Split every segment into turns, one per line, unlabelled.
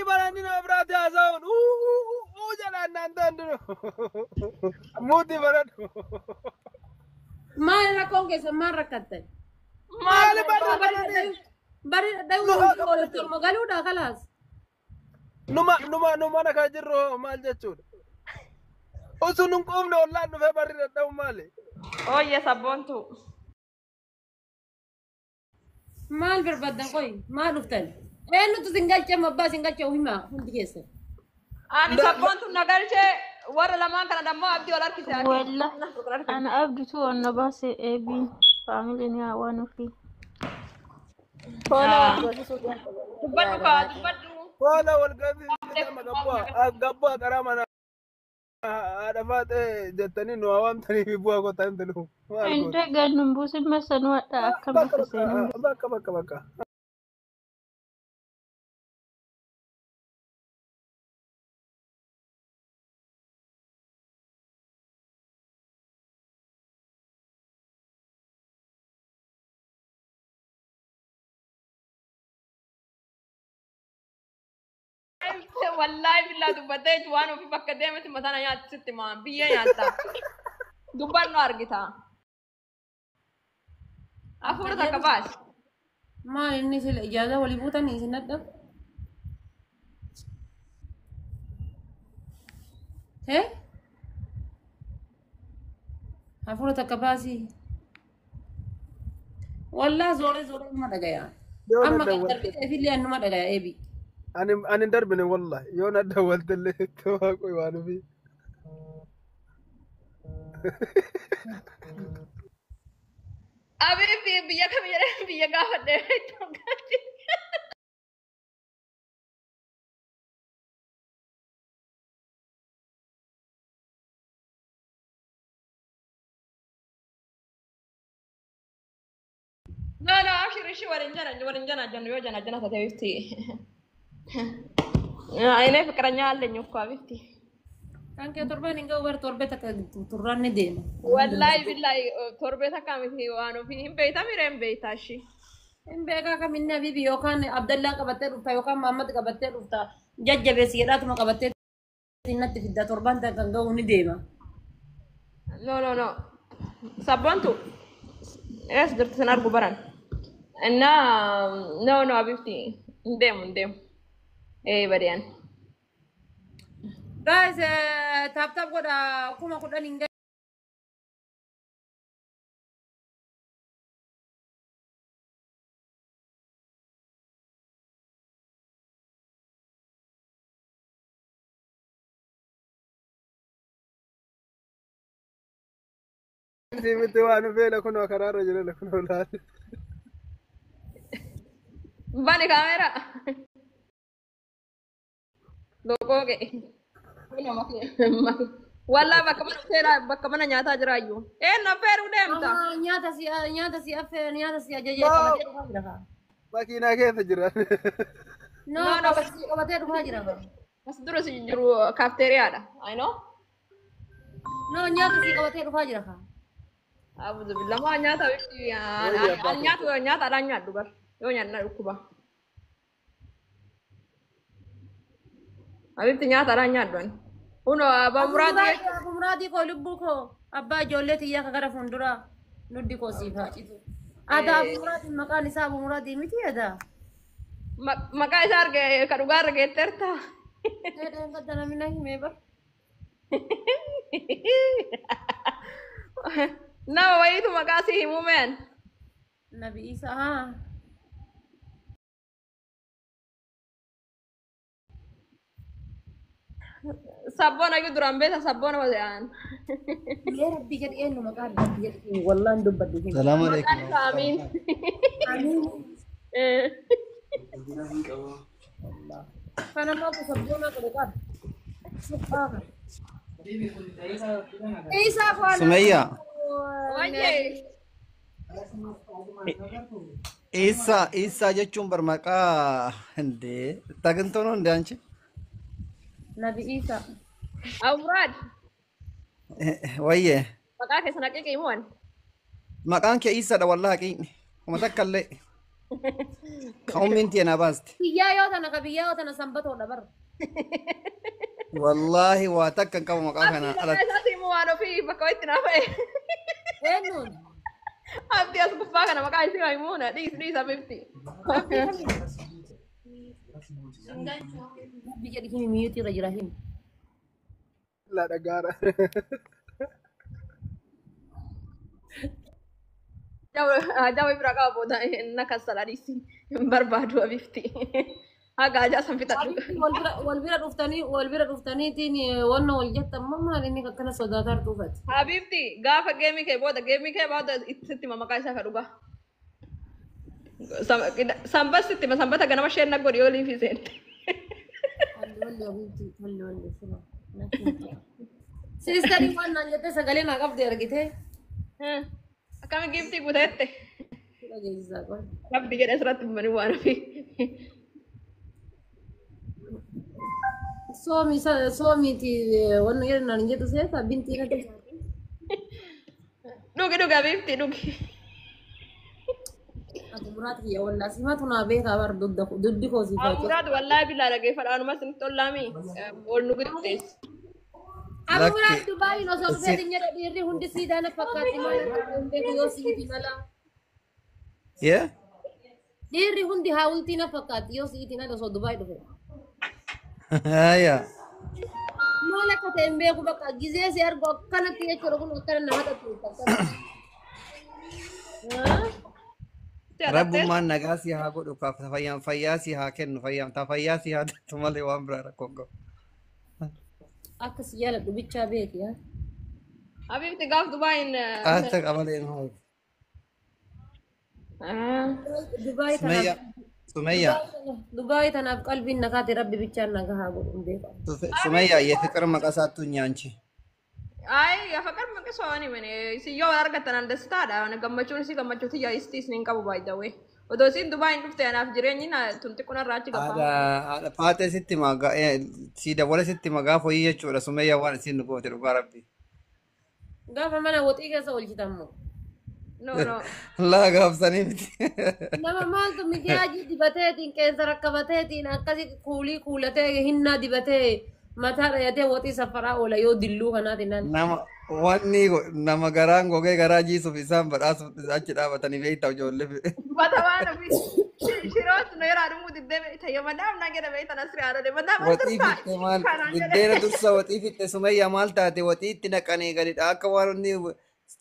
Mali barani na brate asaun. Jalan nandan. Muti baran.
ما ركون كيس ما ركضت
Mali barani.
بري دايما ولا تلم قالوا ده خلاص
Numa na kajiro mal jachud. Usunung kom na wala no fe barri daw mali.
Oye, sabontu.
ما البربدن قوي ما نفتن إنه تزنقل كم بس زنقل كم هما هم كيس
Ani sabontu nagalche wara lama kana dammo abdi wala kitaki.
والله أنا أبدو أن بس أبي فاهمني وأنا في
Dubaddu ka, dubaddu.
Wala wal gazi magabwa karama na ada fate jettani no awam tani bi buwa ko tan tanu.
أنت قاعد نبوس مثلا وقت أكمل كسيني
Baka.
Wallahi billahi dubbadde waan ofi bakka deemte matana nyaatti sitti maan biyya nyaatta. Dubbanno argita. Afur takka baas.
ما إني في الإجازة ولا بوتني سندب هه أفور تكباسي والله زوري ما دقيا أما كتر بيت في اللي أنه ما دقيا أبي
Ani darbine wallahi yona dawaltelle to ko wanu fi.
Abi biyya kam jedhe biyya gaafadhe. No, actually she warinjana jannu yoo jana tate bifti. Ini fikranya alle nyukku bifti.
كان كتربان إنجا ور تربتك تران ندين
Wallahi billahi torbe takka miti waanu fi hin beeyta mireen beeyta shi.
إن بيجا كم إني أبي بيوكان عبد الله كبتة رفتا يوكان محمد كبتة رفتا جج بسيرات ما كبتة إنت في الدا تربان تكان جو نديما
No. Sabbantu. Es dirti sanar gubaran. Na no abifti. Ndem. Barian.
guys tap goda kuma kudan inga
Miti wanu fe la kuno karara jere la kuno la.
Bani kamera. Logo ke. Wallahi bakka mana nyaata jiraayu. Na feeru deemta.
nyata si affair nyata si ajaje kabate ruha jira
Makina keessa jira.
no kabate ruha jira
Mas dura si jiru cafeteria da. I know.
no nyata si kabate ruha jira
Abu billah ma nyaata witti nyaata ada nyaatu bar. Yo nyaanna ukuba. Abibti nyaata ada nyaadwan. Uno
Muradi ko lubbu ko abba jolleti ya kagara fundura nuddi ko sifa itu ada muradi makan isa muradi miti ada
maka isa arge kadugar arge terta.
ada yang kata namina himeba
Na waitu makasih himumen.
Nabi Isa ha
Sabon lagi duran beta sabon wajan.
ya rabbi jadi enu makan jadi wallah ndubba di
Assalamualaikum.
Amin.
amin
Eh.
kana ma ko sabuna ko dekat subhana Isa ko
Sumayya.
Oye.
Isa jechuun barmaqaa hinde tagantoon hundi anchi.
Nabi Isa
Aurad.
Wayye.
Maka ke sana ke imuan.
Maqaan kee Isa dha wallahi qiini. Kuma takka illee. كم انتي انا باست
biyyaa yoo tana ka biyyaa yoo tana sanbatoodha barra.
والله واتكن كم مقام
Abdii
انا
lafa
على
isaatii immoo waan ofii bakka itti naaf ta'e.
Eenyuun?
Abdii as gubbaa kana maqaa isii Maymuuna dhiisa bifti.
Biyya dhihimi miyyuutii irra jira himi.
La dhagaara.
Jawa bira qaba booda na kassala dhiisi hin barbaadu bifti. Haga ajaa san fixadhu.
Wal bira dhuftaniitiin wanna wal jettan maal inni akkana sodaataa dhufate.
Habibti gaafa geemii kee booda sitti maqaa isaa ka dhugaa. Sanbata ganama isheen na godhi yoo liifi seente.
Siistarii waan naan jettee sagalee naa qabdi argitee.
Akkami giiftii guuteette. Qabdi jedhee asirratti uummanni waan ofii.
Soomiiti wanna jedhu naan jedhu seeta bintii na ta'e.
Dhugi Habibti dhugi.
Ati muraati kiyya wallaa simatu naa beekaa bar duddi koo si fayyadu.
Muraad wallaahi billaa dhageeffadha anuma sin tollaami ol nu guddees.
Abu muraad Dubaay no soo dhufeetiin jedha dhiirri hundi siidaa na fakkaatti maal beeku yoo siiti mala.
يا
Dhiirri hundi haawultii na fakkaatti yoo siiti mala osoo Dubaay dhufe.
هيا
Maal akka ta'e hin beeku bakka gizee si argu akkanatti jechuudha kun akkana nama tattaaffata.
رب ما نجاسي ها قولوا كاف فيام فياسي ها كن فيام تفياسي ها تملي وامبرا كونغو
Akka si jaaladhu bichaa beeki yaa.
Habibti gaaf Dubaayin.
أهتك أمالين هاي
Dubaay
سمية
tanaaf
سمية
Dubaay tanaaf qalbiin nakaati rabbi bichaan nagahaa godhu hin beeku.
سمية يفكر مقاسات نيانشي
Ay ya fakar maka soani mene si yo argatan andestaadha ana gammachuun si gammachuuti yaa istis nin qabu by the way. Odoo siin Dubaayin dhufte anaaf jireenyi na tumti kun irraachi gabbaa.
هذا فاتح ستي مقا سيدا ولا ستي مقا فوية شو سمية وانا سين قوة ربا ربي
Gaafa mana woxii keessa oolchitammoo.
No no.
لا قاف سنيمتي
Nama maaltu mijaajii dibateetiin qeensa rakkabateetiin akkasi kuulatee hinnaa dibatee mataa dhayatee woxii safaraa oola yoo dilluu kanaatiin naan.
nama wanni nama garaan gogee garaa jiisuuf isaan badhaasuuf achi dhaabatanii beektaa ijoollee
Bata waan ofi shiroot no yera dhumu diddee tayyo madaam na geda beektan asri aadade madaam
waxii fitte maal biddeena dursa waxii fitte sumayyaa maal taate waxii itti naqanii gadidha akka waan inni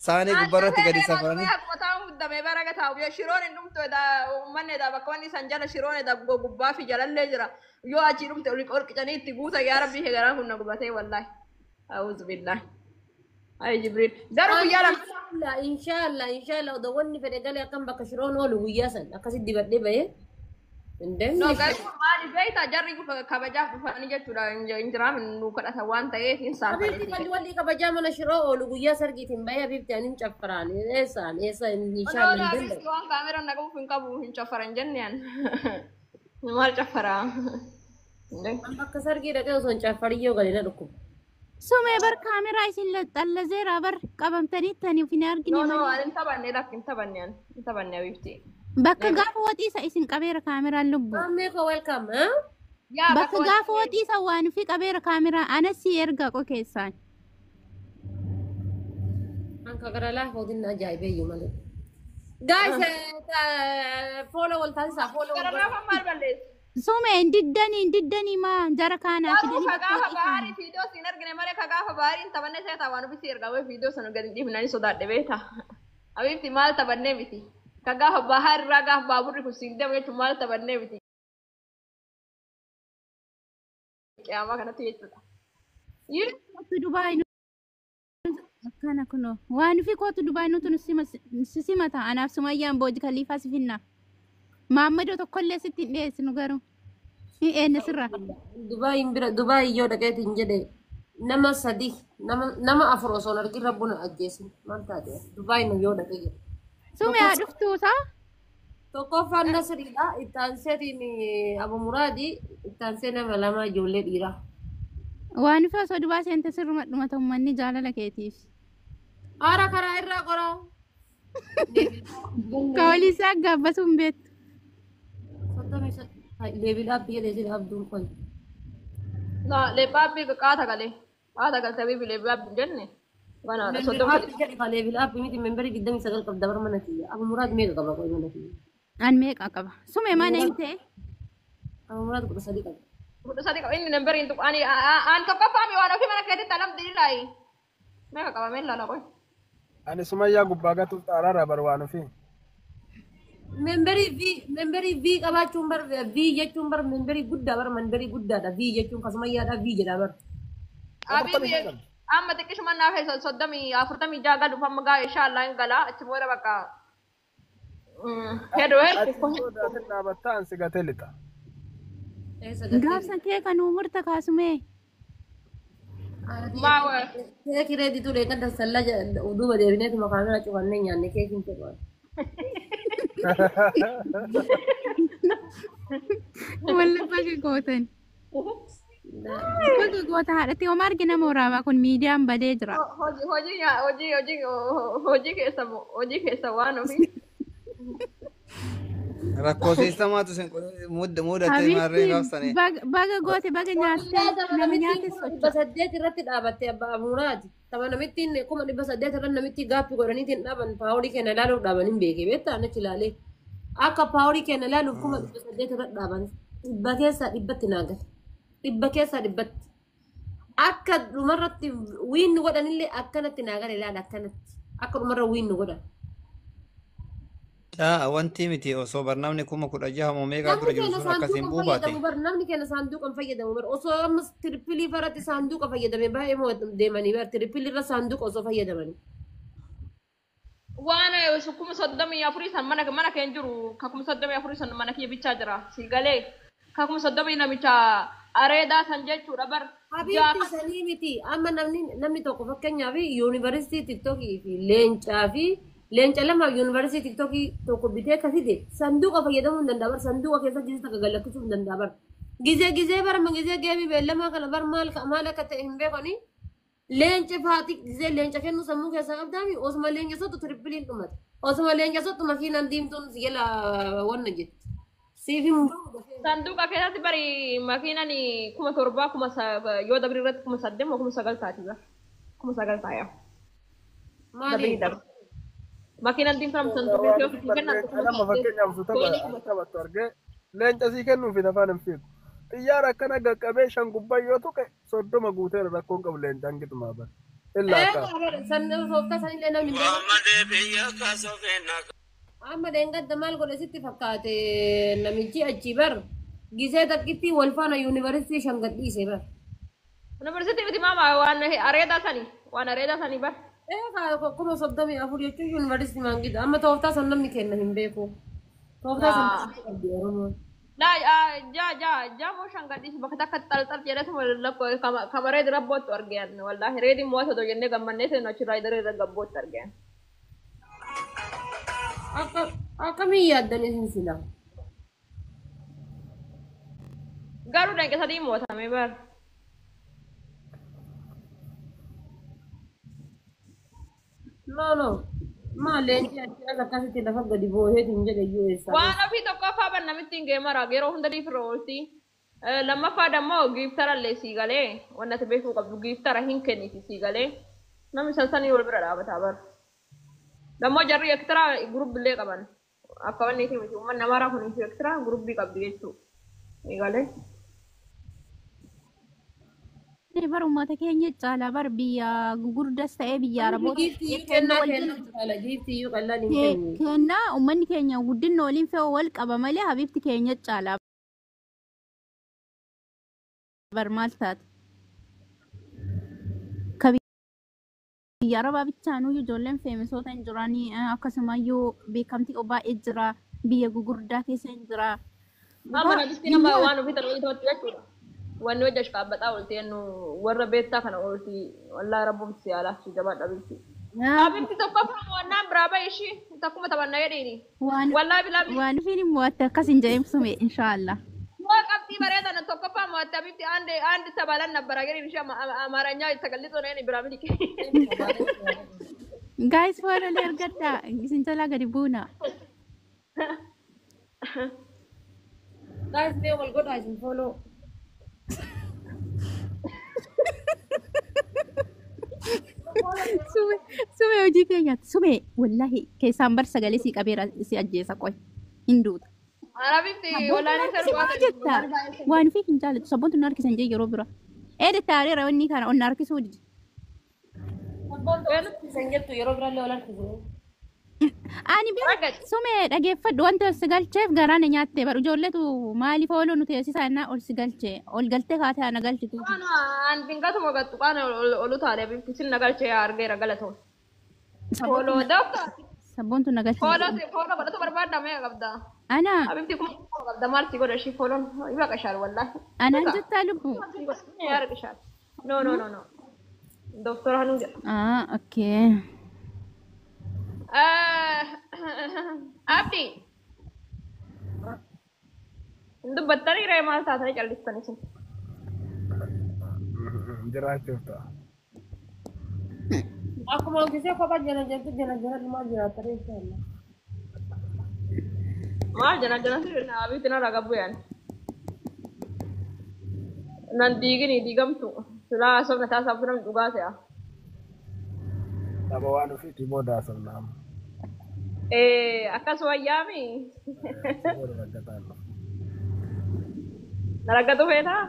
saanii gubbarratti gadi safaranii
Qotaa muddamee baraga taa'u yoo shiroon hin dhumtu uummanni edha bakka wanni san jala shiroon edha gubbaa fi jalallee jira yoo achi dhumte oli qorqicanii itti guuta yaa rabbii kee garaan kun na gubatee wallaahi. A'uuzu billaahi. Ay Jibriil. Garuu guyyaa lama.
Inshallah odoo wanni fedhe galee akkam bakka shiroon oolu guyyaa san akkasitti dibadhee bahee.
No garuu maali beektaa jarri kabajaaf dhufanii jechuudha injiraam nu kadhatan waan ta'eef hin
Habiibti
saafanii.
kan walii kabajaa mana shiroo oolu guyyaa sargiitiin bahee habiibti ani hin caffaraan eessa inshallah hin danda'u.
Waan kaameraan naqamuuf hin qabu hin caffaran jenneen. Maal caffaraa?
Bakka sargii dhaqee osoo hin caffariyyoo galee na dhukkuba.
Sumee bar kaameraa isin xallazeera bar qabamtanii taniif hin argine
No no
malee.
hin taphanne lakki hin taphanne Habibti.
Bakka gaafa waxiisa isin qabeera kaameraan lubbu.
Mammee koo welcome haa?
Yaa
Bakka gaafa waxiisa waan fi qabeera kaameraa anasi erga qo keessaan.
Anka gara laafootiin ajaa'ibeeyyuu malee. Guys, follow wal taasisaa follow wal
Gara lafa maal balleessu?
Sumee diddanii maa jara kaanaa
Garuu
fidanii
kagaafa baarii fiidiyoo siin argine malee kagaafa baarii hin taphanne seetaa waan ofisi ergamee fiidiyoo sana gadi dhiifnanii sodaadhe beektaa. Habibti maal taphannee miti. Kagaafa bahaar irraa gaafa baaburri kun siin deemu jechuun maal taphannee miti. Qiyaamaa kanatti jechuudha.
kootu Dubaay akkana kunoo waan fi kootu Dubaay nuti si simata anaaf Sumayyaan Booj Kaliifaa si finna. Maammadoo tokkollee sitti hin dhiyeessinu garuu. Hin eenye sirraa.
Dubaay yoo dhaqeetiin jedhe nama sadi nama afur osoo hin argin rabbuun ajjeesin maal taate Dubaay nu yoo dhaqee jedhe.
Sumee haa dhuftuusaa.
Tokkoffaan Nasriidha. Itti aanseetiin Abu Muraadi. Itti aansee nama lama ijoollee dhiiraa.
Waan fi osoo Dubaay seente sirruma dhumata uummanni jaalala keetiif.
Haara karaa irraa qoraa.
Ka waliisaa gaabbasuu hin beektu.
leebil abbii jedhee abduun kun.
لا لبابي قاتا قالي قاتا قال تبي لبابي جنة وانا
Leebil
صدق
abbii jedhe kan leebil abbii miti membarii 29 qabda bara mana kiyya. Abu Muraad meeqa qaba qoy mana kiyya.
An meeqa qaba? Sume mana himte?
Abu Muraad 13 qaba.
udah sadi kau ini number itu ani anto kau pahami walau gimana kita dalam diri lain mereka kau main lah kau
Ani Sumayyaa gubbaa gatuuf xaaraarraa barbaadu fi.
Membarii V qabaachuun bar V jechuun bar membarii guddaa bar membarii guddaadha V jechuun kasumayyaadha V jedha bar.
abi amma tikish mana hai soddami afurtami jaga du pamaga inshallah ingala achmora baka hedo
Ati soodaatiin dhaabbattaan si gatee lixa.
Gaafsan kee kan umurta kaasume.
mawa
Keekii reedituu leekan dansallaa duuba deebineetu makaanaa cufannee nyaanne keekiin jedhu.
Walla baga gootan. Baga goota haadhatti homaa argina mooraabaa kun miidiyaan badee jira.
hoji kesa wano fi
Rakkoo sistamaatu sin mudatee maarree gaafsanii.
Baga goote baga nyaattee nama nyaate socho'a.
800 irratti dhaabatte abbaa Muraad. Tapha namittiin 800 irratti namitti gaaffii godhaniitiin dhaaban paaworii kenna ilaaluuf dhaaban hin beekne beektaa achi ilaalee. Akka paaworii kenna ilaaluuf 800 irratti dhaaban dhibba keessaa dhibbatti naagale. Dhibba keessaa dhibbatti. Akka dhumarratti wiinni godhanillee akkanatti naagale ilaala akkanatti. Akka dhumarra wiinni godhan.
Wanti miti osoo barnamni 16,000 moo meeqaa dura jiru sun akkasiin buufaate.
Namni kenna saanduqan fayyadamu bar osoo ammas tirippilii faratti saanduqa fayyadame baay'ee moo deemanii bar tirippilii irra saanduqa osoo fayyadamanii.
waan kuma soddomii afurii san mana keen jiru ka kuma soddomii afurii san mana kiyya bichaa jira si galee ka kuma soddomii namicha areedaa san jechuudha bar
Habiibti sanii miti amma namni tokko fakkeenyaaf yuunivarsiitii tiktokii fi leenca lama yuunivarsiitii tiktokii tokko bitee kasite sanduuqa fayyadamuu hin danda'a bar sanduuqa keessa gizee takka gallakkisuu hin danda'a bar gizee bar gizee geebii beellamaa kana bar maal akka ta'e hin beekani leenca faati gizee leenca kennu sammuu keessaa qabdaami osuma leenca sottu tirippiliin dhumate osuma leenca sottu makiinaan diimtuun jala wanna jetti siifin
sanduuqa keessatti bari makiinaan kuma torbaa yoo dabri irratti kuma 8 moo kuma 9 taati bar kuma 9 taaya dabri dabri makiinaan diimtuun sanduuqa keessatti kennan
Nama fakkeenyaaf taphattu argee leenca sii kennuuf afaan hin fiigu. Xiyyaara akkana qaqqabee 5 gubbaa yoo tuqe 30 guuteera rakkoon qabu leencaan gixumaa bara. Illaa akka.
Amma deengadda maal godhe sitti fakkaate namichi achi bar gizee takkitti wal faana yuunivarsiitii shangadhiise bar.
University miti mama waan areedaa sanii bar.
Kuma 34 jechuun yuunivarsiitii maangidha. Amma tooftaa san namni kenna hin beeku. Tooftaa san namni qabdi Oromoon.
Jaa moo shangadhiisi bakka takka xalxal jedhatu kama reedi rabbootti argean wallahi reedi moota otoo jennee gammannee seennu achi raayidarii irra gabbootti argean.
Akkamiin yaaddan isin sila?
Garuu danqe sadii mootame bar.
No. Maal leenci achi as akkasitti lafa gadi booheetiin jedhe iyyuu eessaa.
Waan ofii tokkoffaa ban namitti hin geemara yeroo hunda dhiifirra oolti. Lammaffaa dammoo giiftara illee sii galee wanna ati beekuu qabdu giiftara hin kenniti sii galee namni salsanii wal bira dhaabataa bar. Dammoo jarri ektiraa gurubbillee qaban akka wanni itti miti uummanni amaaraa kun ektiraa gurubbii qabdi jechuudha. Sii galee.
Bar uummata keenya caalaa bar biyya gurguddas ta'ee biyya araboota kennaa uummanni keenya guddinni waliin fe'u wal qaba malee habiibti keenya caalaa bar maal taate biyya arabaa bichaan ijoolleen feemisoota hin jiranii akkasumayyuu beekamtii baay'ee jira biyya gurguddaa keessa hin jira.
Amma nabistiin amma waan ofii ta'uu jechuudha. Wanni wajja shqaabbataa oolti yennu warra beektaa kana oolti wallaahi rabbuumti si alaafsi jabaa dhabinti. Abinti tokko wannaan biraa bahe ishii takkuma taphannaa jedhiini. Wallaahi bilaabi.
Waan fiin mo'atte akkas hin jeemsume inshaallah.
Waa qabxii bareedan tokkoffaa mo'atte abinti aandi tabalan nabbara jedhiin ishee amaaranyaa sagallitoo neen biraa miliki.
Guys fooloolee argaddaa isin jalaa gadi buuna.
guys may wal go guys follow
Sume hojii keenyaatti. Sume wallahi keessaan bar sagalee si qabeera si ajjeesa qoy. Hinduuta.
Arabifti walaani
Maal jetta? Waan fi hin jaalatu. Sabboontu na harkisan jee yeroo bira. Eede taariira wanni kana onna harkisuu didi.
sanjatu yero biralle wal harkisuu
Ani bira sume dhageeffadhu wanta si galcheef garaan nyaatte bar ijoolletu maaliif ooluu nuti eessisaan ol si galchee ol galtee kaatee ana galchitu.
An bingatu mogattu kana olu taale bifti sin nagalchee argeera galatoon. Follow dokta.
Sabboontu na galchee.
Follow godhatu barbaadame qabda.
Ana
Abibti kun qabda maalti godha shi follow iba qashar wallahi.
ana jettaa lubbu.
Yaar qashar. No. Doktor Hanu.
Okay.
Abdi. Itu battari raya maal taatanii callistan isin.
Jiraachuuf ta'a.
akkuma gisee kophaa jala dhumaa jiraata inshallah
Maal jana sirna abiti na raga buyan. Nan digini digamtu. Sila sobna taasa buram dhugaa se'a.
Nama waan ofiitii booda asirnaan.
Akkas wayyaami.
Booda raggataan.
Naraggatu feetaa?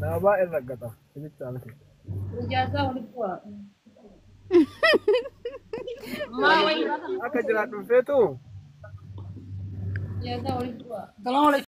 Nama baay'een raggata. Ibichaan fi.
ijaasaa walitti bu'aa
Maa wayii.
Akka jiraadhu feetu.
ijaasaa walitti bu'aa